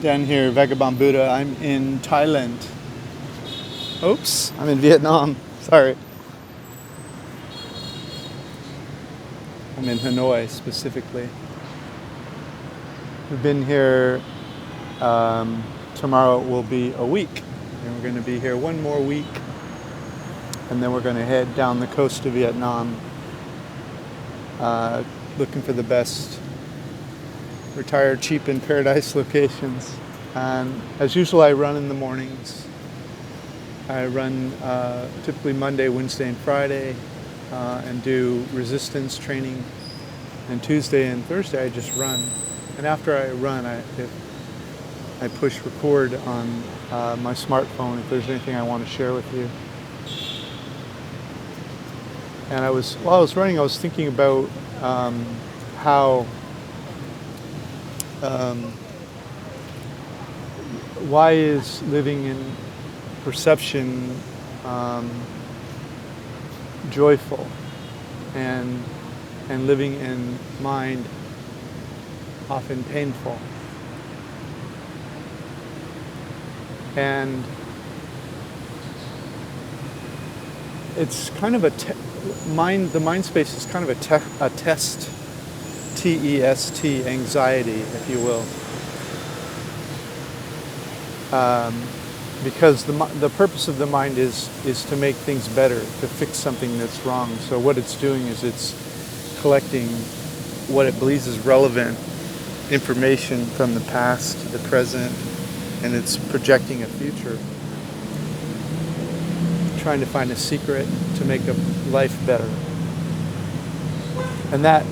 down here, Vagabond Buddha. I'm in Thailand. Oops, I'm in Vietnam. Sorry. I'm in Hanoi specifically. We've been here, tomorrow will be a week. And we're going to be here one more week. And then we're going to head down the coast of Vietnam, looking for the best retire cheap in paradise locations. And as usual, I run in the mornings. I run typically Monday, Wednesday, and Friday, and do resistance training. And Tuesday and Thursday, I just run. And after I run, I push record on my smartphone if there's anything I want to share with you. And while I was running, I was thinking about how why is living in perception joyful, and living in mind often painful? And it's kind of the mind space is kind of a test, T-E-S-T, anxiety, if you will. Because the purpose of the mind is to make things better, to fix something that's wrong. So what it's doing is it's collecting what it believes is relevant information from the past, the present, and it's projecting a future. Trying to find a secret to make a life better. And that,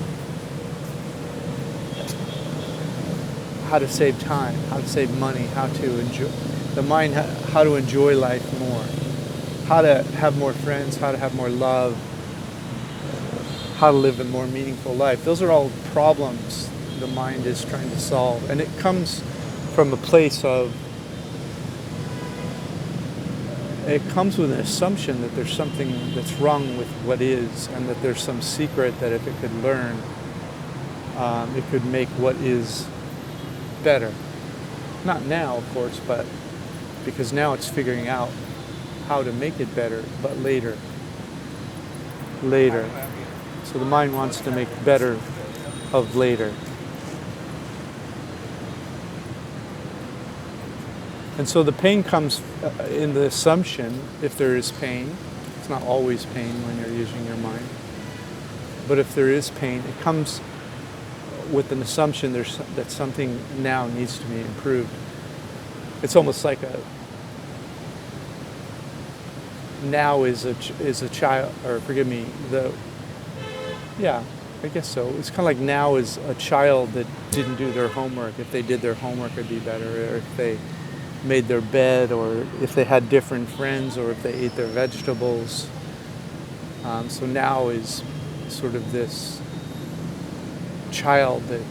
how to save time, how to save money, how to enjoy the mind, how to enjoy life more, how to have more friends, how to have more love, how to live a more meaningful life. Those are all problems the mind is trying to solve. And it comes from a place of, it comes with an assumption that there's something that's wrong with what is, and that there's some secret that if it could learn, it could make what is better. Not now, of course, but because now it's figuring out how to make it better, but later. So the mind wants to make better of later. And so the pain comes in the assumption, if there is pain. It's not always pain when you're using your mind. But if there is pain, it comes with an assumption that something now needs to be improved. It's almost like now is a child, or forgive me, I guess so. It's kind of like now is a child that didn't do their homework. If they did their homework, it'd be better. Or if they made their bed, or if they had different friends, or if they ate their vegetables. So now is sort of this child that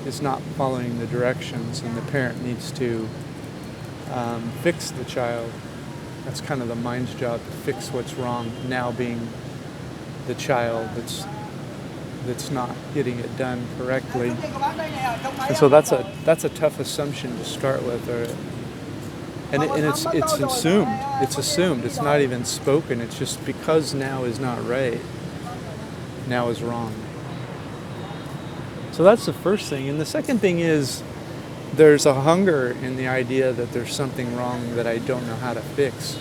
is not following the directions, and the parent needs to fix the child. That's kind of the mind's job, to fix what's wrong, now being the child that's not getting it done correctly. And so that's a tough assumption to start with. And it's assumed. It's assumed. It's not even spoken. It's just because now is not right, now is wrong. So that's the first thing. And the second thing is there's a hunger in the idea that there's something wrong that I don't know how to fix.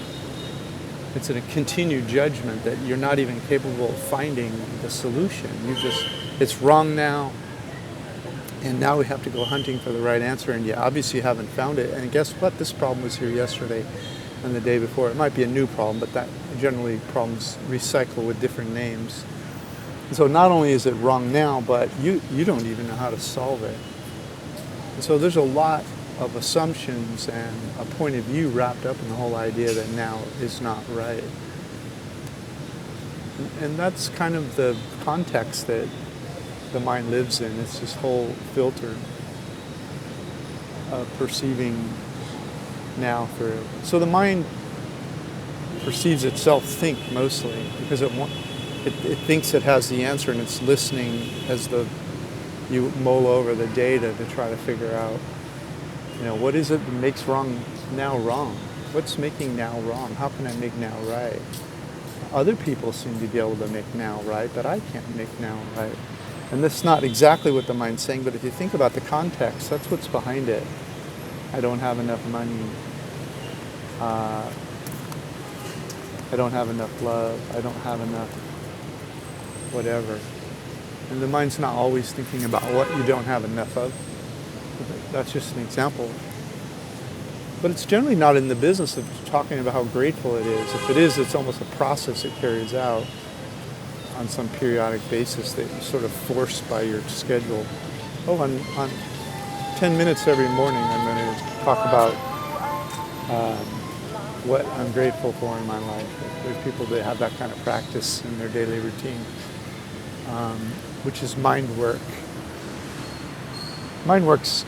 It's a continued judgment that you're not even capable of finding the solution. It's wrong now. And now we have to go hunting for the right answer, and obviously you haven't found it. And guess what? This problem was here yesterday and the day before. It might be a new problem, but that generally problems recycle with different names. And so not only is it wrong now, but you don't even know how to solve it. And so there's a lot of assumptions and a point of view wrapped up in the whole idea that now is not right. And that's kind of the context that the mind lives in. It's this whole filter of perceiving now through. So the mind perceives itself think mostly because it thinks it has the answer, and it's listening as you mull over the data to try to figure out What is it that makes wrong now wrong? What's making now wrong? How can I make now right? Other people seem to be able to make now right, but I can't make now right. And that's not exactly what the mind's saying, but if you think about the context, that's what's behind it. I don't have enough money. I don't have enough love. I don't have enough whatever. And the mind's not always thinking about what you don't have enough of. That's just an example. But it's generally not in the business of talking about how grateful it is. If it is, it's almost a process it carries out on some periodic basis that you're sort of forced by your schedule. On 10 minutes every morning, I'm going to talk about what I'm grateful for in my life. There's people that have that kind of practice in their daily routine, which is mind work. Mind work's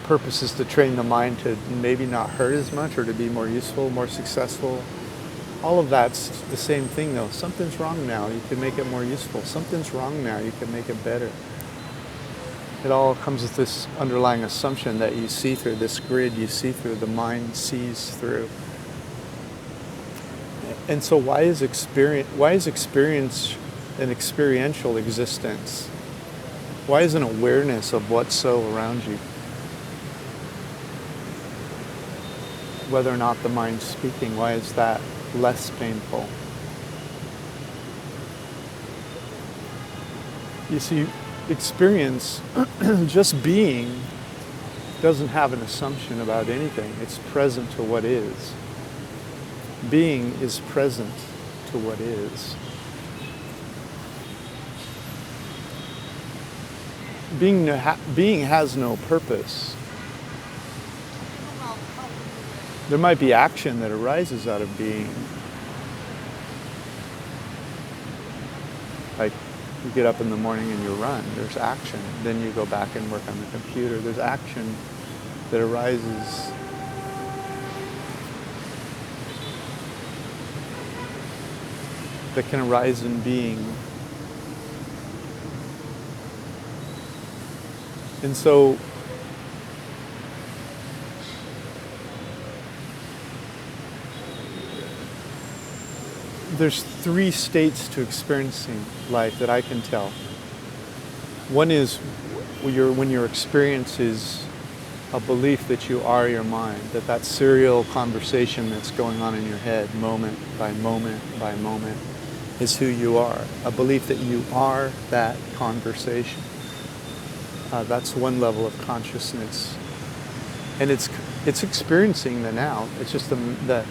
purpose is to train the mind to maybe not hurt as much or to be more useful, more successful. All of that's the same thing though. Something's wrong now, you can make it more useful. Something's wrong now, you can make it better. It all comes with this underlying assumption that you see through, this grid you see through, the mind sees through. And so why is experience an experiential existence? Why is an awareness of what's so around you? Whether or not the mind's speaking, why is that less painful? You see, experience, just being, doesn't have an assumption about anything. It's present to what is. Being is present to what is. Being has no purpose. There might be action that arises out of being. Like you get up in the morning and you run, there's action. Then you go back and work on the computer. There's action that arises. That can arise in being. And so there's three states to experiencing life that I can tell. One is when your experience is a belief that you are your mind, that serial conversation that's going on in your head moment by moment by moment is who you are. A belief that you are that conversation. That's one level of consciousness. And it's experiencing the now. It's just the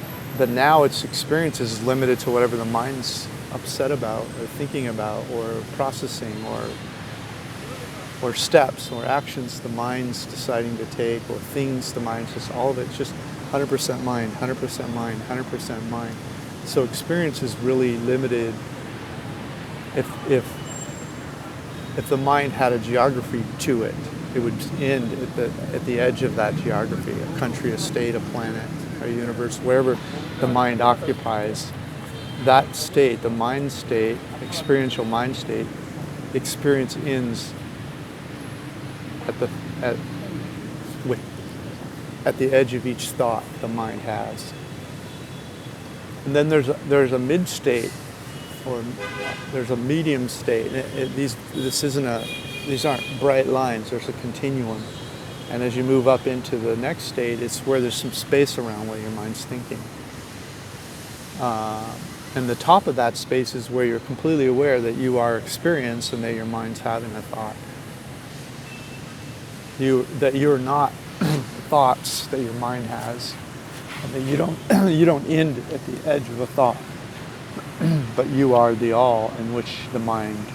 now its experience is limited to whatever the mind's upset about or thinking about or processing or steps or actions the mind's deciding to take or things the mind's just, all of it's just 100% mind, 100% mind, 100% mind. So experience is really limited. If the mind had a geography to it, it would end at the edge of that geography, a country, a state, a planet, a universe, wherever the mind occupies. That state, the mind state, experiential mind state, experience ends at the edge of each thought the mind has. And then there's a mid state, or there's a medium state. These aren't bright lines. There's a continuum. And as you move up into the next state, it's where there's some space around where your mind's thinking. And the top of that space is where you're completely aware that you are experience and that your mind's having a thought. That you're not thoughts that your mind has, and that you don't end at the edge of a thought, but you are the all in which the mind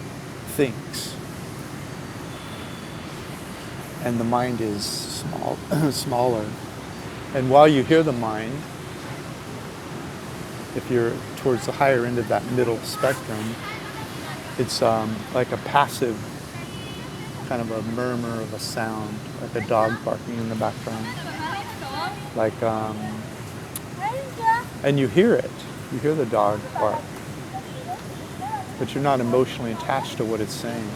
thinks. And the mind is smaller. And while you hear the mind, if you're towards the higher end of that middle spectrum, it's like a passive kind of a murmur of a sound, like a dog barking in the background. And you hear it. You hear the dog bark. But you're not emotionally attached to what it's saying.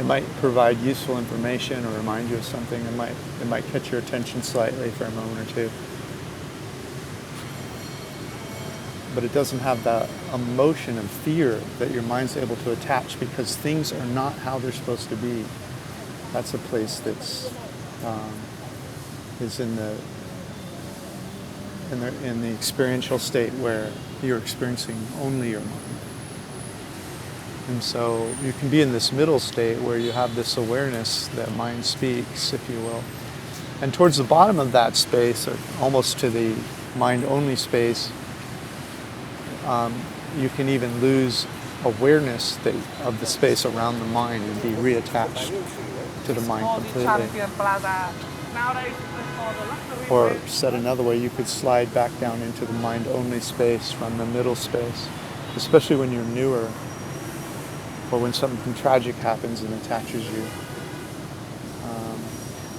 It might provide useful information or remind you of something. It might catch your attention slightly for a moment or two. But it doesn't have that emotion of fear that your mind's able to attach, because things are not how they're supposed to be. That's a place that's is in the experiential state where you're experiencing only your mind. And so you can be in this middle state where you have this awareness that mind speaks, if you will. And towards the bottom of that space, or almost to the mind-only space, you can even lose awareness of the space around the mind and be reattached to the mind completely. Or said another way, you could slide back down into the mind-only space from the middle space, especially when you're newer, or when something tragic happens and attaches you.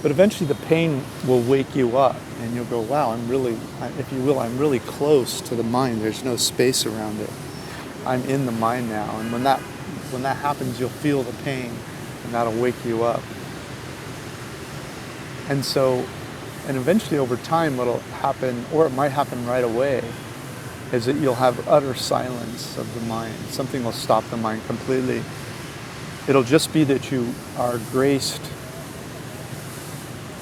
But eventually the pain will wake you up, and you'll go, wow, I'm really close to the mind. There's no space around it. I'm in the mind now. And when that happens, you'll feel the pain, and that'll wake you up. And eventually over time, what'll happen, or it might happen right away, is that you'll have utter silence of the mind. Something will stop the mind completely. It'll just be that you are graced.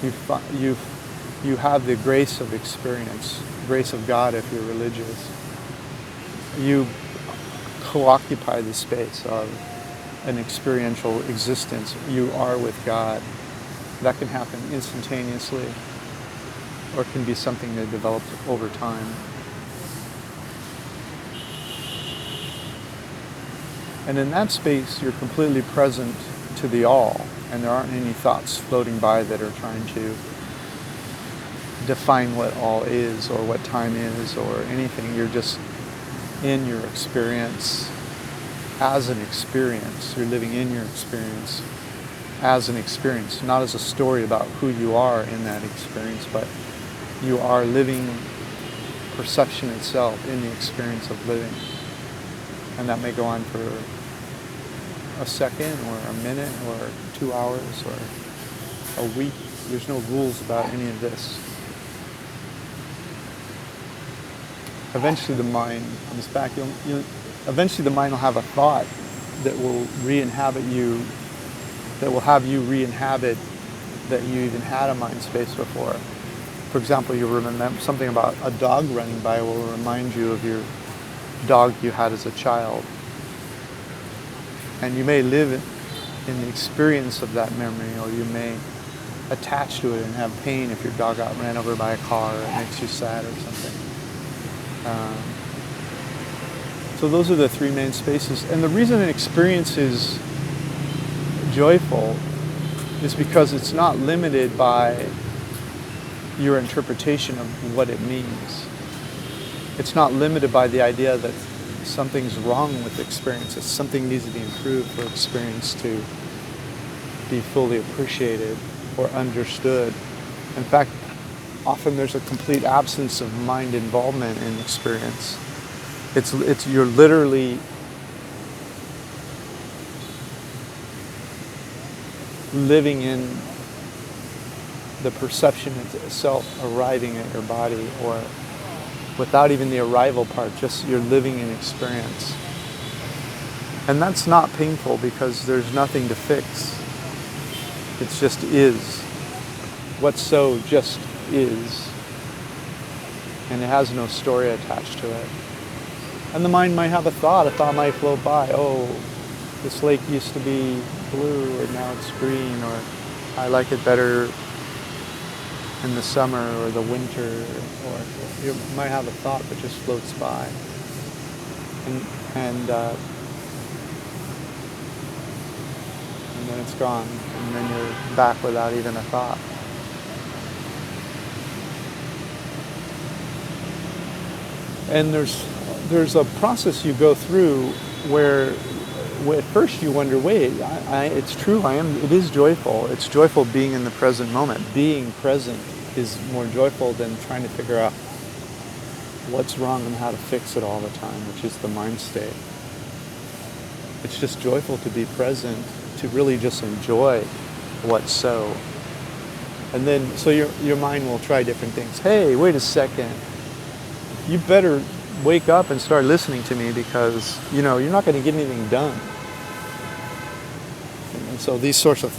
You have the grace of experience, grace of God if you're religious. You co-occupy the space of an experiential existence. You are with God. That can happen instantaneously, or it can be something that develops over time. And in that space, you're completely present to the all, and there aren't any thoughts floating by that are trying to define what all is, or what time is, or anything. You're just in your experience as an experience. You're living in your experience as an experience, not as a story about who you are in that experience, but you are living perception itself in the experience of living. And that may go on for a second, or a minute, or 2 hours, or a week. There's no rules about any of this. Eventually the mind comes back. Eventually the mind will have a thought that will re-inhabit you, that will have you re-inhabit that you even had a mind space before. For example, you remember something about a dog running by will remind you of your dog you had as a child. And you may live in the experience of that memory, or you may attach to it and have pain if your dog got ran over by a car, or it makes you sad or something. So those are the three main spaces. And the reason an experience is joyful is because it's not limited by your interpretation of what it means. It's not limited by the idea that something's wrong with experience. It's something needs to be improved for experience to be fully appreciated or understood. In fact, often there's a complete absence of mind involvement in experience. It's you're literally living in the perception itself, arriving at your body, or without even the arrival part, just you're living in experience. And that's not painful because there's nothing to fix. It just is. What's so just is. And it has no story attached to it. And the mind might have a thought might float by. Oh, this lake used to be blue and now it's green, or I like it better in the summer or the winter, or you might have a thought that just floats by. And then it's gone, and then you're back without even a thought. And there's a process you go through where at first you wonder, wait, it's true, it is joyful. It's joyful being in the present moment. Being present is more joyful than trying to figure out what's wrong and how to fix it all the time, which is the mind state. It's just joyful to be present to really just enjoy what's so. And then, so your mind will try different things. Hey, wait a second. You better wake up and start listening to me because, you're not going to get anything done. And so these sorts of,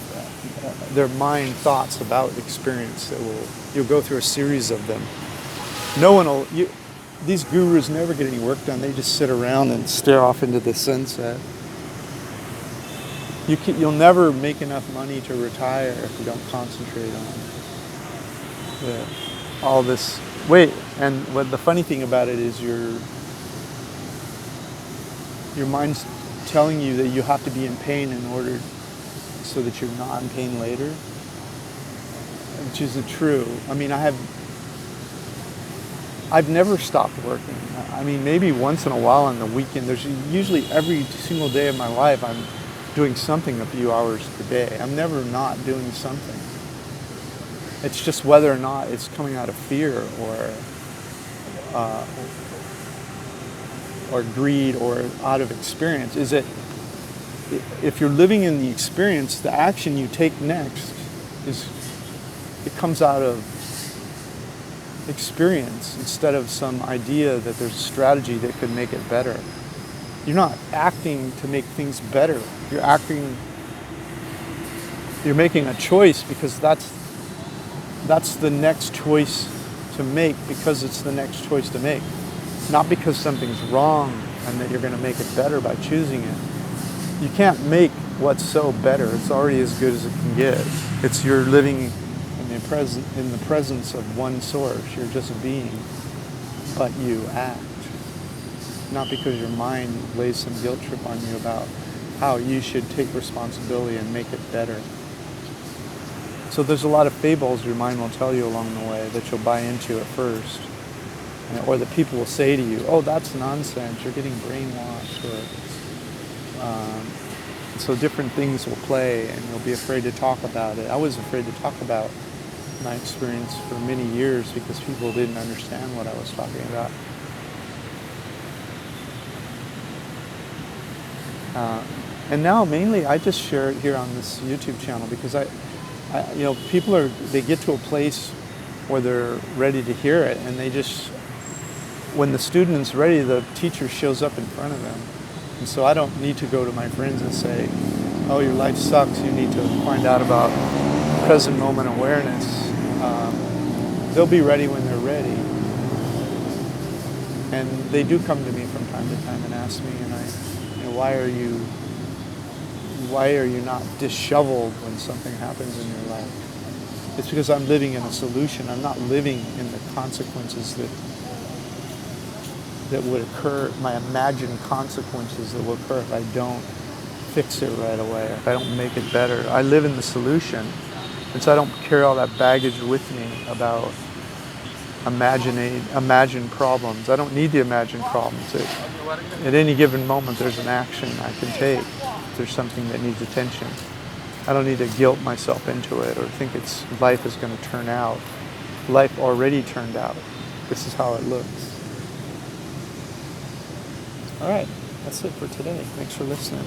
they're mind thoughts about experience that you'll go through a series of them. No one will, these gurus never get any work done. They just sit around and stare off into the sunset. You'll never make enough money to retire if you don't concentrate on all this. Wait, and what the funny thing about it is your mind's telling you that you have to be in pain in order so that you're not in pain later, which isn't true. I mean, I've never stopped working. I mean, maybe once in a while on the weekend. There's usually every single day of my life I'm doing something a few hours per day. I'm never not doing something. It's just whether or not it's coming out of fear or greed or out of experience. If you're living in the experience, the action you take next it comes out of experience instead of some idea that there's a strategy that could make it better. You're not acting to make things better. You're making a choice because that's the next choice to make, because it's the next choice to make. Not because something's wrong and that you're going to make it better by choosing it. You can't make what's so better. It's already as good as it can get. It's you're living in the presence of one source. You're just a being, but you act. Not because your mind lays some guilt trip on you about how you should take responsibility and make it better. So there's a lot of fables your mind will tell you along the way that you'll buy into at first. Or that people will say to you, oh, that's nonsense, you're getting brainwashed. So different things will play and you'll be afraid to talk about it. I was afraid to talk about my experience for many years because people didn't understand what I was talking about. And now mainly I just share it here on this YouTube channel because people they get to a place where they're ready to hear it, and when the student is ready, the teacher shows up in front of them. And so I don't need to go to my friends and say, oh, your life sucks, you need to find out about present moment awareness. They'll be ready when they're ready. And they do come to me from time to time and ask me, why are you not disheveled when something happens in your life? It's because I'm living in a solution. I'm not living in the consequences that would occur, my imagined consequences that will occur if I don't fix it right away, if I don't make it better. I live in the solution. And so I don't carry all that baggage with me about imagined problems. I don't need to imagine problems. At any given moment, there's an action I can take if there's something that needs attention. I don't need to guilt myself into it or think life is going to turn out. Life already turned out. This is how it looks. All right, that's it for today. Thanks for listening.